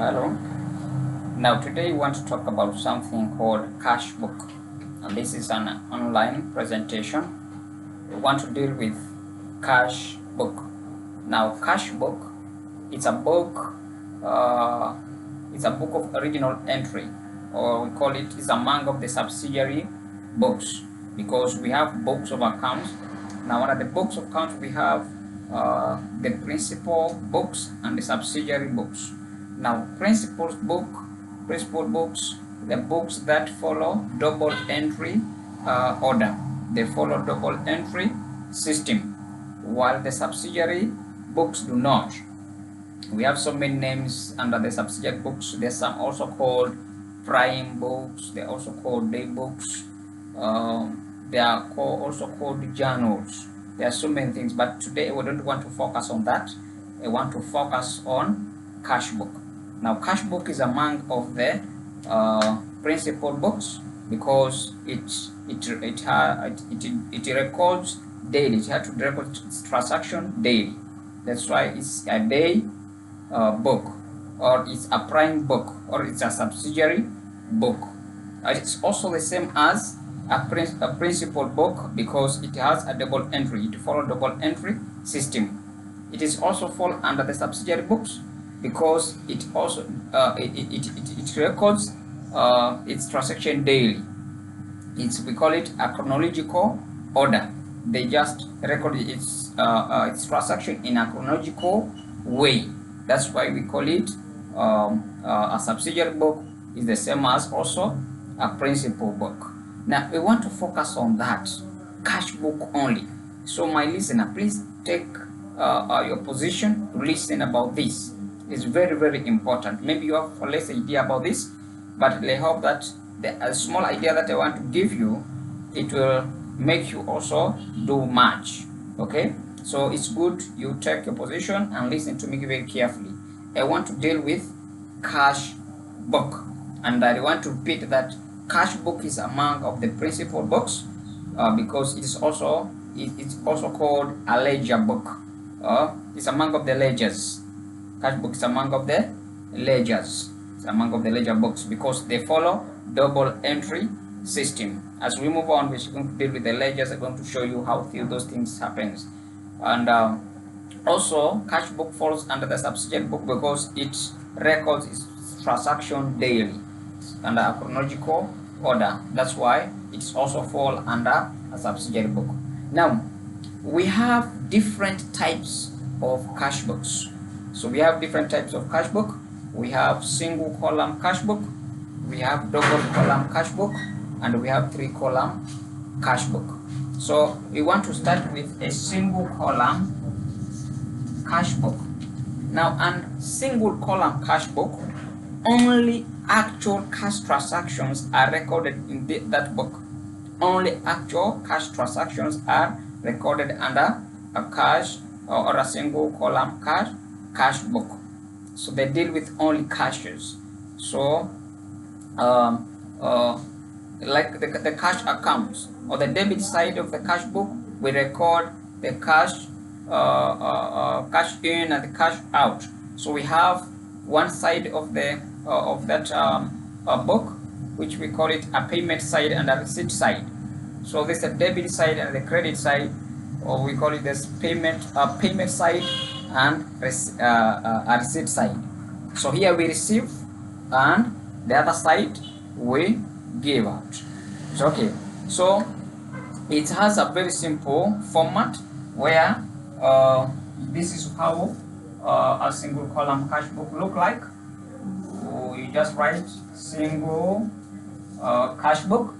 Hello. Now today we want to talk about something called Cashbook. And this is an online presentation. We want to deal with Cashbook. Now Cashbook, it's a book. It's a book of original entry, or we call it is among of the subsidiary books, because we have books of accounts. Now under the books of accounts we have the principal books and the subsidiary books. Now principal books, the books that follow double entry order. They follow double entry system, while the subsidiary books do not. We have so many names under the subsidiary books. There's some also called prime books. They're also called day books. They are also called journals. There are so many things, but today we don't want to focus on that. We want to focus on Cashbook. Now Cashbook is among of the principal books because it records daily. It has to record its transaction daily. That's why it's a day book, or it's a prime book, or it's a subsidiary book. It's also the same as a principal book because it has a double entry. It follows double entry system. It is also fall under the subsidiary books because it also it records its transaction daily. We call it a chronological order. They just record its transaction in a chronological way. That's why we call it a subsidiary book is the same as also a principal book. Now we want to focus on that Cashbook only. So my listener, please take your position to listen about this. It's very, very important. Maybe you have a less idea about this, but I hope that the small idea that I want to give you, it will make you also do much. Okay, so it's good you take your position and listen to me very carefully. I want to deal with Cashbook, and I want to repeat that Cashbook is among of the principal books because it's also called a ledger book. It's among of the ledgers. Cashbook is among of the ledgers. It's among of the ledger books because they follow double entry system. As we move on, we're going to deal with the ledgers. I'm going to show you how those things happens. And also Cashbook falls under the subsidiary book because it records its transaction daily under a chronological order. That's why it's also fall under a subsidiary book. Now we have different types of Cashbooks. So we have different types of Cashbook. We have single column Cashbook, we have double column Cashbook, and we have 3-column Cashbook. So we want to start with a single column Cashbook. Now, and single column Cashbook, only actual cash transactions are recorded in that book. Only actual cash transactions are recorded under a cash or a single column cash book. So they deal with only cashes. So like the cash accounts or the debit side of the cash book, we record the cash cash in and the cash out. So we have one side of the that book, which we call it a payment side and a receipt side. So this is a debit side and the credit side, or we call it this payment side and a receipt side. So here we receive, and the other side we give out. So, okay, so it has a very simple format where this is how a single column cash book look like. So you just write single cash book,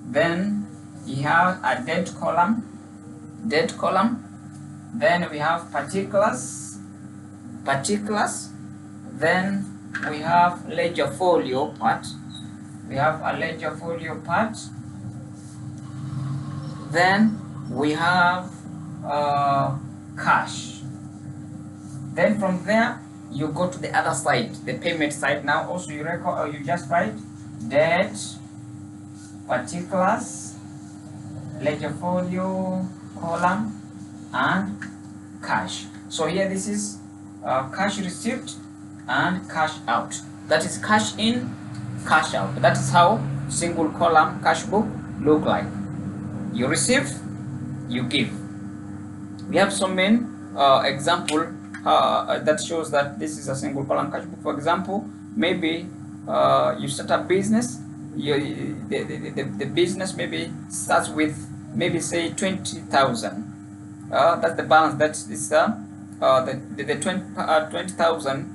then you have a date column, then we have particulars, then we have ledger folio part, then we have cash. Then from there you go to the other side, the payment side. Now also you record, or you just write date, particulars, ledger folio column, and cash. So here this is cash receipt, and cash out. That is cash in, cash out. That is how single column cash book look like. You receive, you give. We have some main example that shows that this is a single column cash book. For example, maybe you start a business. The business maybe starts with maybe say 20,000. That's the balance. That is the 20,000.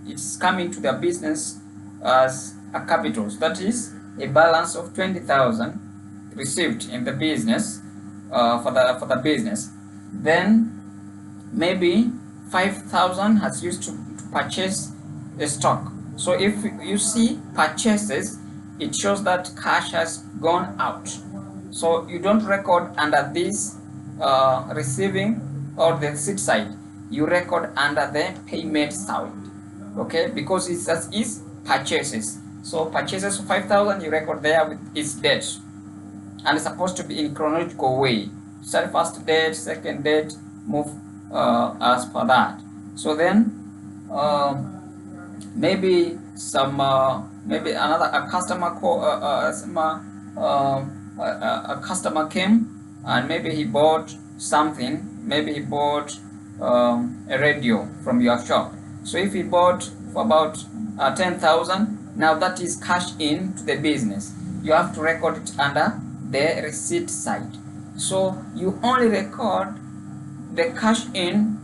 It's coming to the business as a capital. So that is a balance of 20,000 received in the business for the business. Then maybe 5,000 has used to purchase a stock. So if you see purchases, it shows that cash has gone out. So you don't record under this receiving or the receipt side. You record under the payment side. Okay, because it's as is purchases. So purchases of 5,000 you record there with its date, and it's supposed to be in chronological way. Start first date, second date, move as per that. So then maybe some maybe a customer a customer came and maybe he bought something. Maybe he bought a radio from your shop. So if he bought for about 10,000, now that is cash in to the business. You have to record it under the receipt side. So you only record the cash in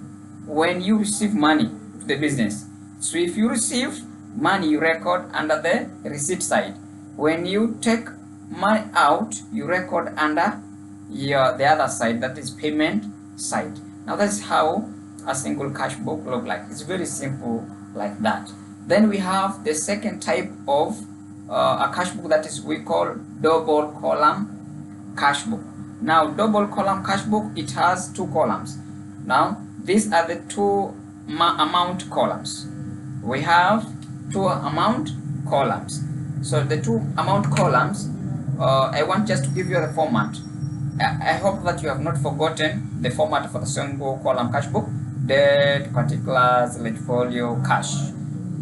when you receive money to the business. So if you receive money, you record under the receipt side. When you take money out, you record under the other side, that is payment side. Now that's how a single cash book look like. It's very simple like that. Then we have the second type of a cash book, that is we call double column cash book. Now double column cash book, it has two columns. Now these are the two amount columns. We have two amount columns. So the two amount columns, I want just to give you the format. I hope that you have not forgotten the format for the single column cash book. Date, particulars, portfolio, cash.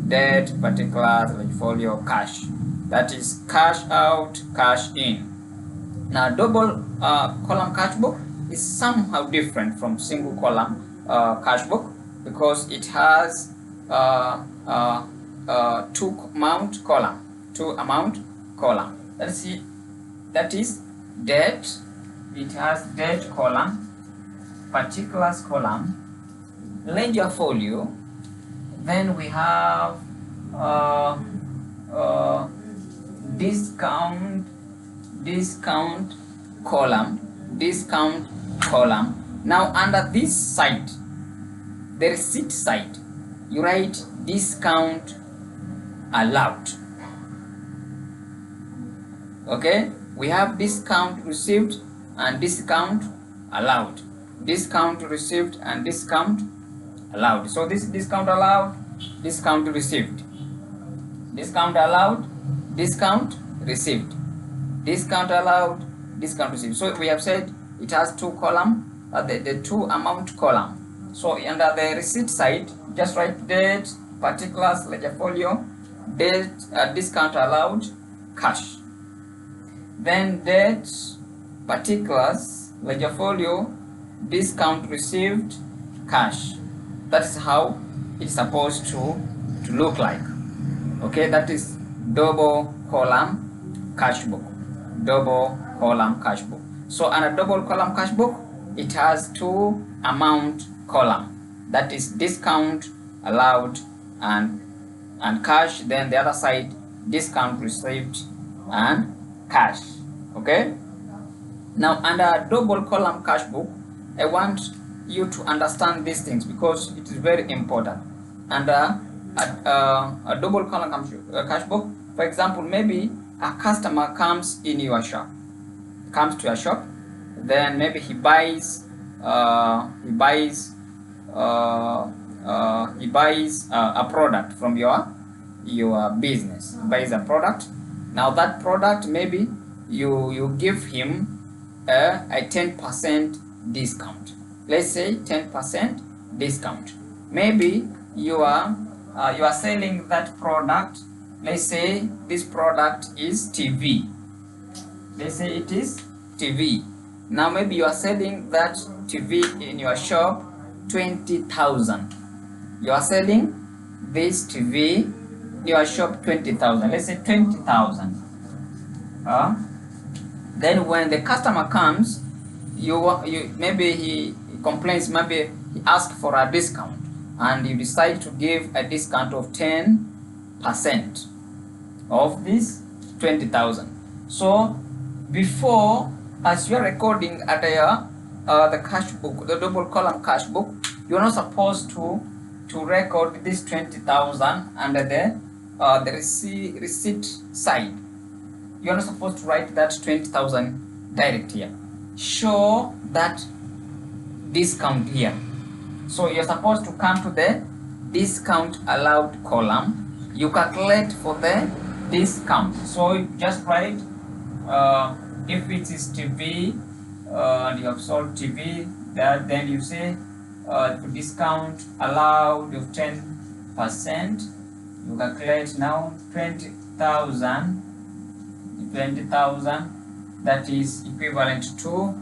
Date, particulars, portfolio, cash. That is cash out, cash in. Now double column cash book is somehow different from single column cash book because it has two amount column. Let's see, that is date. It has date column, particulars column, ledger folio. Then we have discount column. Now under this side, the receipt side, you write discount allowed. Okay, we have discount received and discount allowed. Discount received and discount allowed. So this discount allowed, discount received. Discount allowed, discount received. Discount allowed, discount received. So we have said it has two column, the two amount column. So under the receipt side, just write date, particulars, ledger folio, date, discount allowed, cash. Then date, particulars, ledger folio, discount received, cash. That is how it's supposed to look like. Okay, that is double column cash book. Double column cash book. So on a double column cash book, it has two amount column. That is discount allowed and cash. Then the other side, discount received and cash. Okay. Now under double column cash book, I want you to understand these things because it is very important. Under a double column cash book, for example, maybe a customer comes to your shop, then maybe he buys a product from your business. He buys a product. Now that product, maybe you give him a 10% discount. Let's say 10% discount. Maybe your you are selling that product. Let's say this product is TV. Let's say it is TV. Now maybe you are selling that TV in your shop 20,000. You are selling this TV in your shop 20,000. Let's say 20,000. Then when the customer comes, you maybe he complains, maybe he asks for a discount, and you decide to give a discount of 10% of this 20,000. So before, as you are recording at the cash book, the double column cash book, you are not supposed to record this 20,000 under the receipt side. You are not supposed to write that 20,000 direct here. Show that discount here. So you're supposed to come to the discount allowed column. You calculate for the discount. So you just write if it is TV and you have sold TV, then you say for discount allowed of 10%. You calculate now 20,000. 20,000, that is equivalent to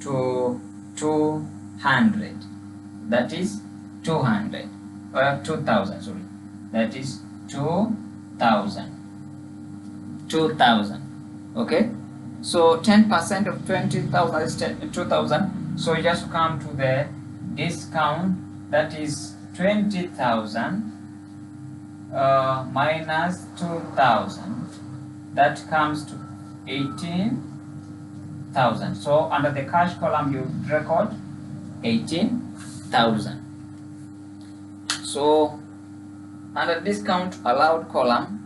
200. That is 200 or 2,000. Sorry, that is 2,000. 2,000. Okay. So 10% of 20,000 is 2,000. So you just come to the discount. That is 20,000 minus 2,000. That comes to 18,000. So under the cash column, you record 18,000. So under discount allowed column,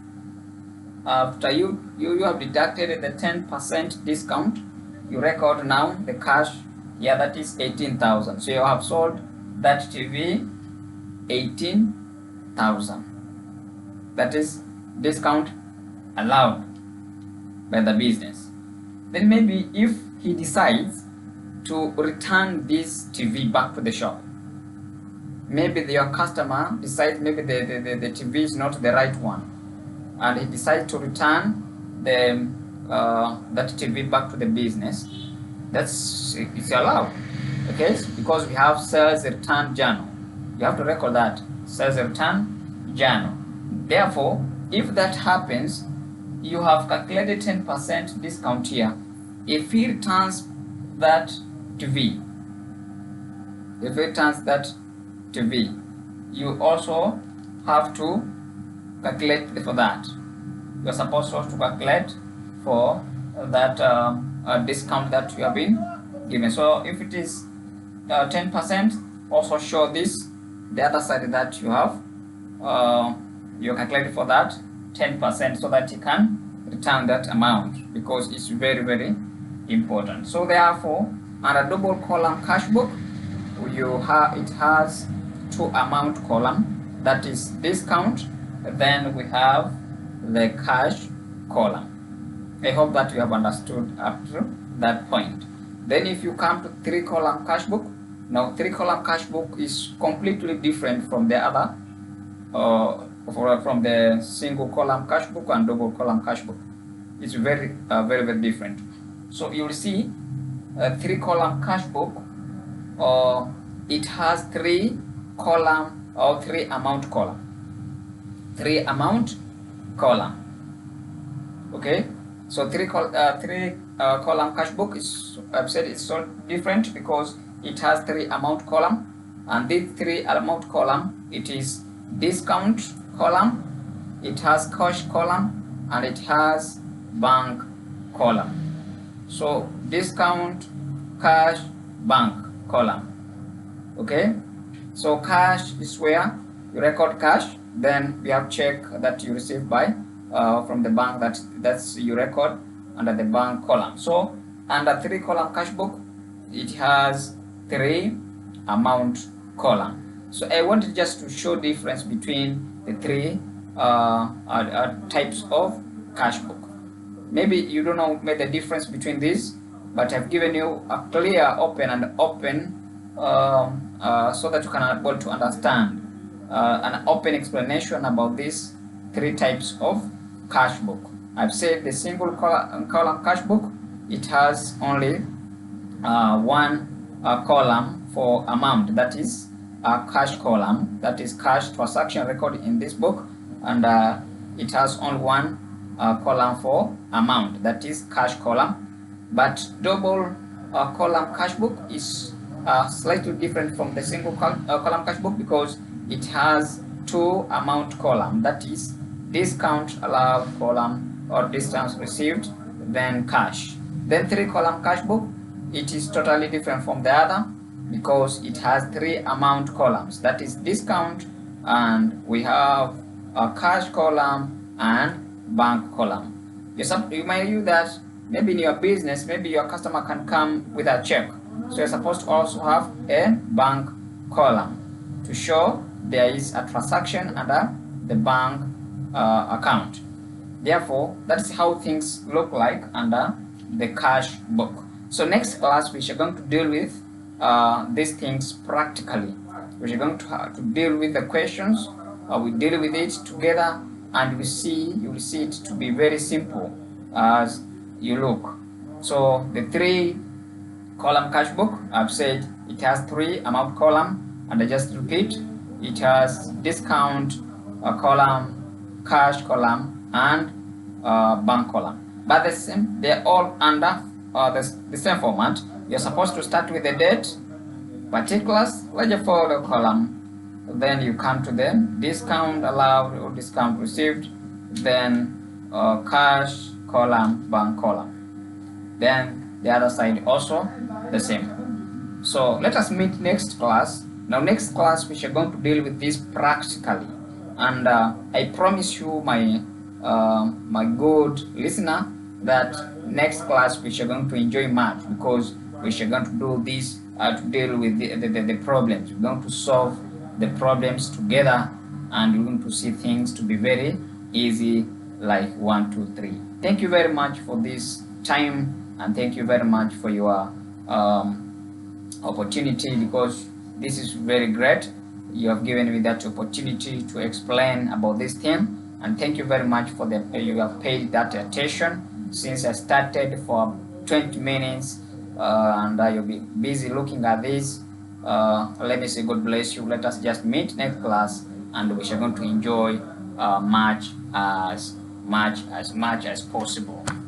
after you have deducted the 10% discount, you record now the cash here, that is 18,000. So you have sold that TV 18,000. That is discount allowed by the business. Then maybe if he decides to return this TV back to the shop, maybe your customer decides maybe the TV is not the right one, and he decides to return that TV back to the business, it's allowed. Okay, because we have sales return journal. You have to record that sales return journal. Therefore, if that happens, you have calculated 10% discount here. If he returns that TV, you also have to calculate for that. You are supposed to calculate for that discount that you have been given. So if it is 10%, also show this the other side that you have you calculate for that 10%, so that you can return that amount, because it's very, very important. So therefore, under double column cash book, it has two amount column, that is discount, then we have the cash column. I hope that you have understood up to that point. Then if you come to three column cash book, now three column cash book is completely different from the other from the single column cash book and double column cash book. It's very, very different. So you will see a three column cash book, it has three column or three amount column. Okay, so three column cash book is, I've said it's so different because it has three amount column, and this three amount column, it is discount column, it has cash column, and it has bank column. So discount, cash, bank column. Okay, so cash is where you record cash, then we have check that you received by from the bank, that's you record under the bank column. So under three column cash book, it has three amount column. So I wanted just to show difference between the three types of cash book. Maybe you don't know the difference between these, but I've given you a clear open so that you can be able to understand an open explanation about these three types of cash book. I've said the single column cash book, it has only one column for amount, that is a cash column, that is cash transaction record in this book, and it has only one column for amount, that is cash column. But double column cash book is slightly different from the single column cash book because it has two amount column, that is discount allowed column or distance received, then cash. Then three column cash book, it is totally different from the other because it has three amount columns, that is discount, and we have a cash column and bank column. You might use that maybe in your business, maybe your customer can come with a check, so you're supposed to also have a bank column to show there is a transaction under the bank account. Therefore, that's how things look like under the cash book. So next class we are going to deal with these things practically. We are going to deal with the questions. We deal with it together, and you will see it to be very simple as you look. So the three column cash book, I've said it has three amount column, and I just repeat, it has discount column, cash column, and bank column. But they're all under the same format. You're supposed to start with the date, particulars, ledger folder column, then you come to the discount allowed or discount received, then cash column, bank column. Then the other side also the same. So let us meet next class. Now next class we are going to deal with this practically, and I promise you, my good listener, that next class we are going to enjoy much because we are going to do this to deal with the problems. We're going to solve the problems together, and you're going to see things to be very easy, like 1, 2, 3. Thank you very much for this time, and thank you very much for your opportunity, because this is very great. You have given me that opportunity to explain about this thing, and thank you very much for you have paid that attention since I started for 20 minutes, and you'll be busy looking at this. Let me say God bless you. Let us just meet next class, and we are going to enjoy much as possible.